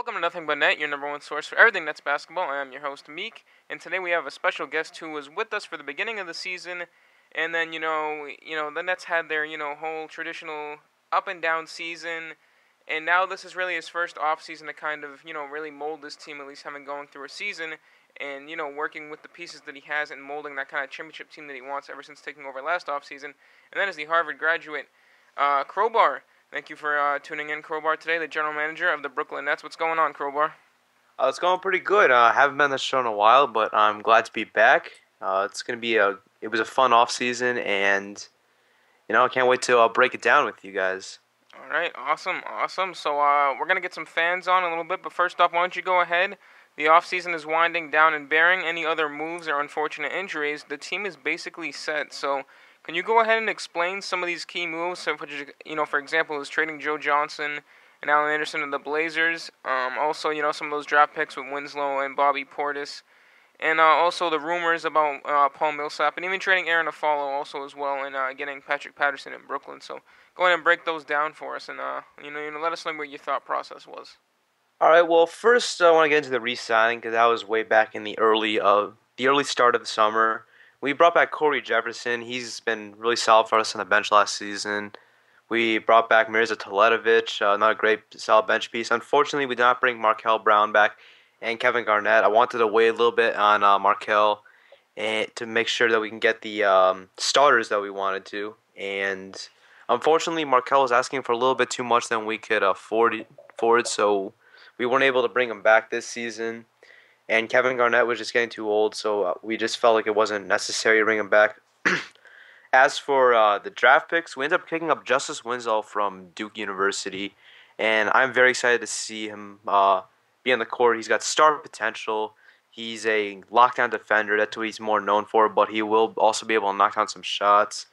Welcome to Nothing But Net, your number one source for everything that's basketball. I am your host, Meek, and today we have a special guest who was with us for the beginning of the season, and then, the Nets had their, whole traditional up and down season, and now this is really his first offseason to kind of, really mold this team, at least having going through a season, and, working with the pieces that he has and molding that kind of championship team that he wants ever since taking over last offseason, and that is the Harvard graduate, Crowbar. Thank you for tuning in, Crowbar, today, the general manager of the Brooklyn Nets. What's going on, Crowbar? It's going pretty good. I haven't been on the show in a while, but I'm glad to be back. It's gonna be it was a fun off season, and I can't wait to break it down with you guys. All right, awesome. So we're going to get some fans on a little bit, but first off, why don't you go ahead? The offseason is winding down, and bearing any other moves or unfortunate injuries, the team is basically set. So can you go ahead and explain some of these key moves? So, for example, is trading Joe Johnson and Allen Anderson to the Blazers. Also, some of those draft picks with Winslow and Bobby Portis. And also the rumors about Paul Millsap and even trading Aaron Aflalo also as well, and getting Patrick Patterson in Brooklyn. So go ahead and break those down for us, and let us know what your thought process was. All right. Well, first I want to get into the re-signing because that was way back in the early start of the summer. We brought back Corey Jefferson. He's been really solid for us on the bench last season. We brought back Mirza Teletovic, not a great solid bench piece. Unfortunately, we did not bring Markel Brown back and Kevin Garnett. I wanted to wait a little bit on Markel and to make sure that we can get the starters that we wanted to. And unfortunately, Markel was asking for a little bit too much than we could afford, so we weren't able to bring him back this season. And Kevin Garnett was just getting too old, so we just felt like it wasn't necessary to bring him back. As for the draft picks, we ended up picking up Justice Winslow from Duke University, and I'm very excited to see him be on the court. He's got star potential. He's a lockdown defender. That's what he's more known for, but he will also be able to knock down some shots.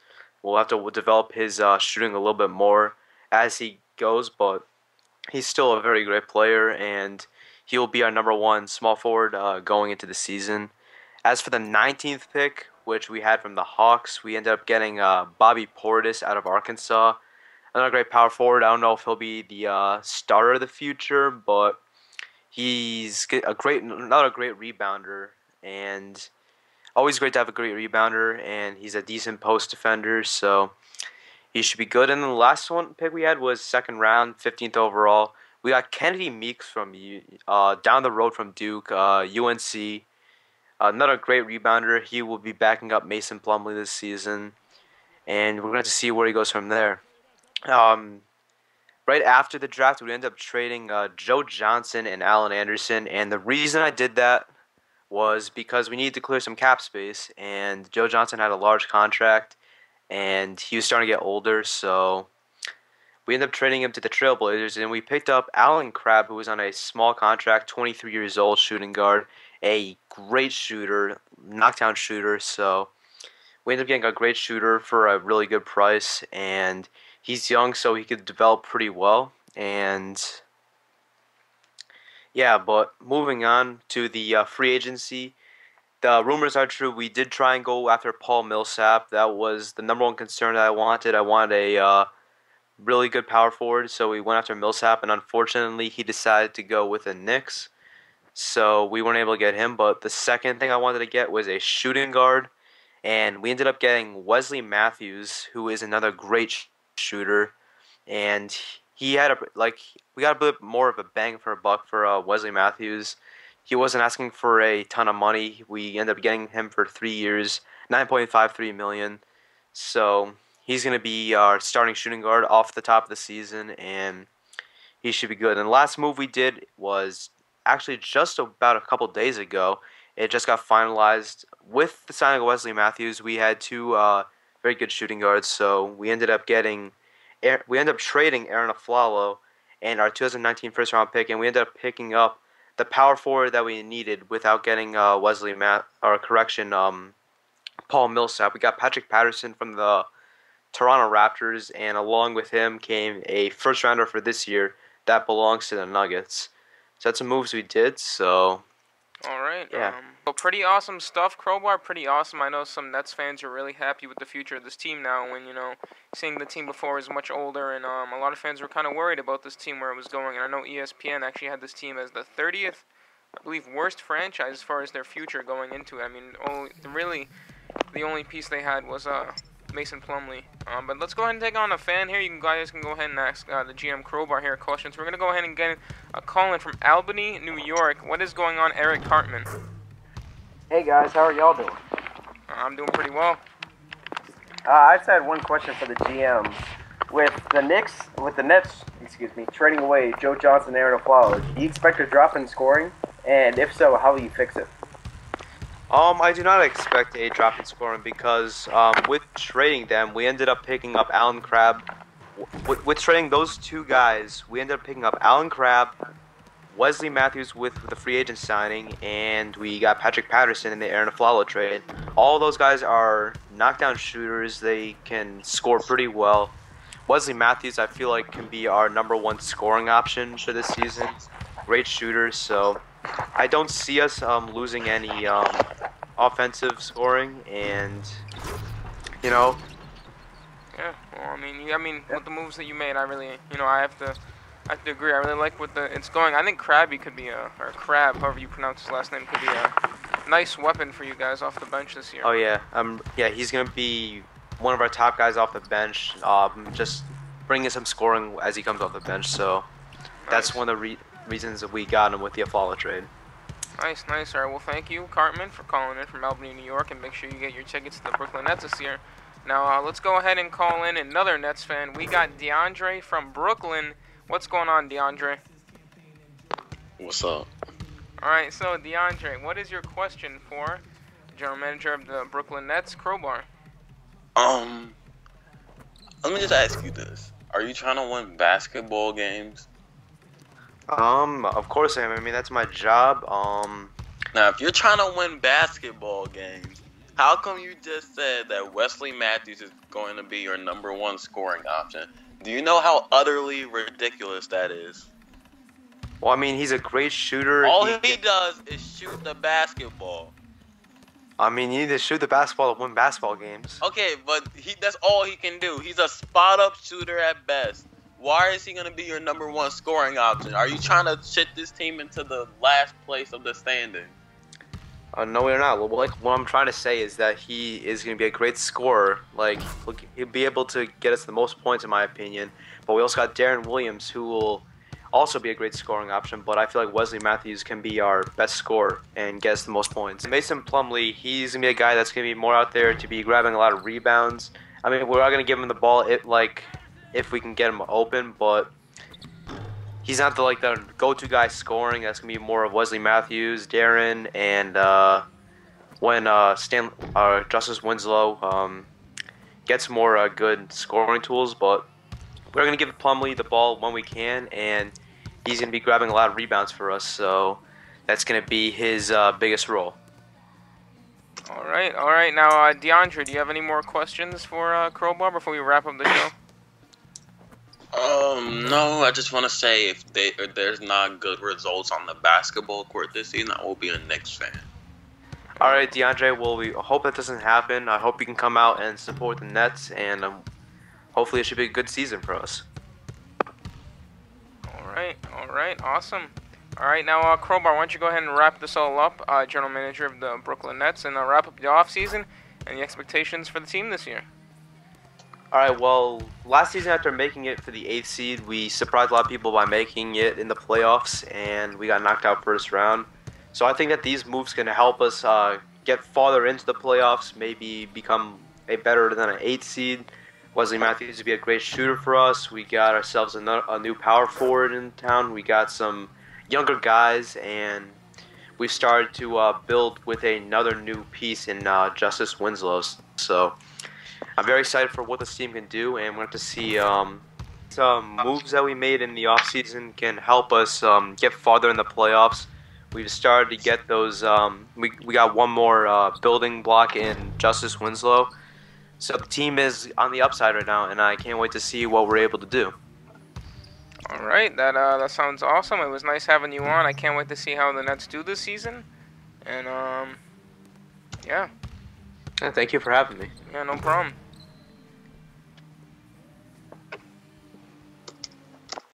We'll have to develop his shooting a little bit more as he goes, but he's still a very great player, and he will be our number one small forward going into the season. As for the 19th pick, which we had from the Hawks, we ended up getting Bobby Portis out of Arkansas. Another great power forward. I don't know if he'll be the starter of the future, but he's another great rebounder, and always great to have a great rebounder, and he's a decent post defender, so he should be good. And then the last one pick we had was second round, 15th overall. We got Kennedy Meeks from down the road from Duke, UNC. Another great rebounder. He will be backing up Mason Plumlee this season, and we're going to see where he goes from there. Um, right after the draft, we ended up trading Joe Johnson and Allen Anderson, and the reason I did that was because we needed to clear some cap space, and Joe Johnson had a large contract, and he was starting to get older, so we ended up trading him to the Trailblazers, and we picked up Alan Crabb, who was on a small contract, 23 years old, shooting guard, a great shooter, knockdown shooter, so we ended up getting a great shooter for a really good price, and he's young, so he could develop pretty well, and yeah, but moving on to the free agency, the rumors are true. We did try and go after Paul Millsap. That was the number one concern that I wanted. I wanted a really good power forward, so we went after Millsap, and unfortunately, he decided to go with the Knicks, so we weren't able to get him. But the second thing I wanted to get was a shooting guard, and we ended up getting Wesley Matthews, who is another great shooter, and he had we got a bit more of a bang for a buck for Wesley Matthews. He wasn't asking for a ton of money. We ended up getting him for 3 years, $9.53 million. So he's going to be our starting shooting guard off the top of the season, and he should be good. And the last move we did was actually just about a couple days ago. It just got finalized with the signing of Wesley Matthews. We had two very good shooting guards, so we ended up trading Aaron Aflalo and our 2019 first round pick, and we ended up picking up the power forward that we needed without getting Paul Millsap. We got Patrick Patterson from the Toronto Raptors, and along with him came a first rounder for this year that belongs to the Nuggets. So that's some moves we did. So All right. Yeah. So pretty awesome stuff, Crowbar. Pretty awesome. I know some Nets fans are really happy with the future of this team now. When seeing the team before is much older, and a lot of fans were kind of worried about this team where it was going. And I know ESPN actually had this team as the 30th, I believe, worst franchise as far as their future going into it. I mean, the only piece they had was Mason Plumlee. But let's go ahead and take on a fan here. You guys can go ahead and ask the GM Crowbar here questions. We're gonna go ahead and get a call in from Albany, New York. What is going on, Eric Cartman? Hey guys, how are y'all doing? I'm doing pretty well. I just had one question for the GM. With the Nets, trading away Joe Johnson and Aaron Aflalo, do you expect a drop in scoring? And if so, how will you fix it? I do not expect a drop in scoring because with trading them, we ended up picking up Alan Crabb. With trading those two guys, we ended up picking up Alan Crabb, Wesley Matthews with the free agent signing, and we got Patrick Patterson in the Aaron Aflalo trade. All those guys are knockdown shooters. They can score pretty well. Wesley Matthews, I feel like, can be our #1 scoring option for this season. Great shooter, so I don't see us losing any offensive scoring, and Yeah. Well, I mean, with the moves that you made, I really, I have to agree. I really like what it's going. I think Crabby could be or Crab, however you pronounce his last name, could be a nice weapon for you guys off the bench this year. Oh yeah, yeah, he's gonna be one of our top guys off the bench. Just bringing some scoring as he comes off the bench. So that's one of the reasons that we got him with the Aflalo trade. Nice. All right, well, thank you, Cartman, for calling in from Albany, New York, and make sure you get your tickets to the Brooklyn Nets this year. Now, let's go ahead and call in another Nets fan. We got DeAndre from Brooklyn. What's going on, DeAndre? What's up? All right, so DeAndre, what is your question for the general manager of the Brooklyn Nets, Crowbar? Let me just ask you this: are you trying to win basketball games? Of course I am. I mean, that's my job. Now, if you're trying to win basketball games, how come you just said that Wesley Matthews is going to be your #1 scoring option? Do you know how utterly ridiculous that is? Well, I mean, he's a great shooter. All he does is shoot the basketball. I mean, you need to shoot the basketball to win basketball games. Okay, but that's all he can do. He's a spot-up shooter at best. Why is he going to be your #1 scoring option? Are you trying to shit this team into the last place of the standing? No, we're not. What I'm trying to say is that he is going to be a great scorer. Like, he'll be able to get us the most points, in my opinion. But we also got Darren Williams, who will also be a great scoring option. But I feel like Wesley Matthews can be our best scorer and get us the most points. Mason Plumlee, he's going to be a guy that's going to be more out there to be grabbing a lot of rebounds. I mean, we're not going to give him the ball if we can get him open, but he's not the go-to guy scoring. That's gonna be more of Wesley Matthews, Darren, and when Justice Winslow gets more good scoring tools. But we're gonna give Plumlee the ball when we can, and he's gonna be grabbing a lot of rebounds for us. So that's gonna be his biggest role. All right. Now, DeAndre, do you have any more questions for Crowbar before we wrap up the show? No, I just want to say if there's not good results on the basketball court this season, I will be a Knicks fan. All right, DeAndre. Well, we hope that doesn't happen. I hope you can come out and support the Nets, and hopefully it should be a good season for us. All right, awesome. All right, now, Crowbar, why don't you go ahead and wrap this all up, general manager of the Brooklyn Nets, and wrap up the offseason and the expectations for the team this year. Alright, well, last season after making it for the 8th seed, we surprised a lot of people by making it in the playoffs, and we got knocked out first round. So I think that these moves can help us get farther into the playoffs, maybe become a better than an 8th seed. Wesley Matthews would be a great shooter for us. We got ourselves a new power forward in town. We got some younger guys, and we've started to build with another new piece in Justice Winslow. So I'm very excited for what this team can do, and we're going to see some moves that we made in the offseason can help us get farther in the playoffs. We've started to get those. We got one more building block in Justice Winslow. So the team is on the upside right now, and I can't wait to see what we're able to do. All right, that sounds awesome. It was nice having you on. I can't wait to see how the Nets do this season. And yeah, Thank you for having me. yeah, no problem.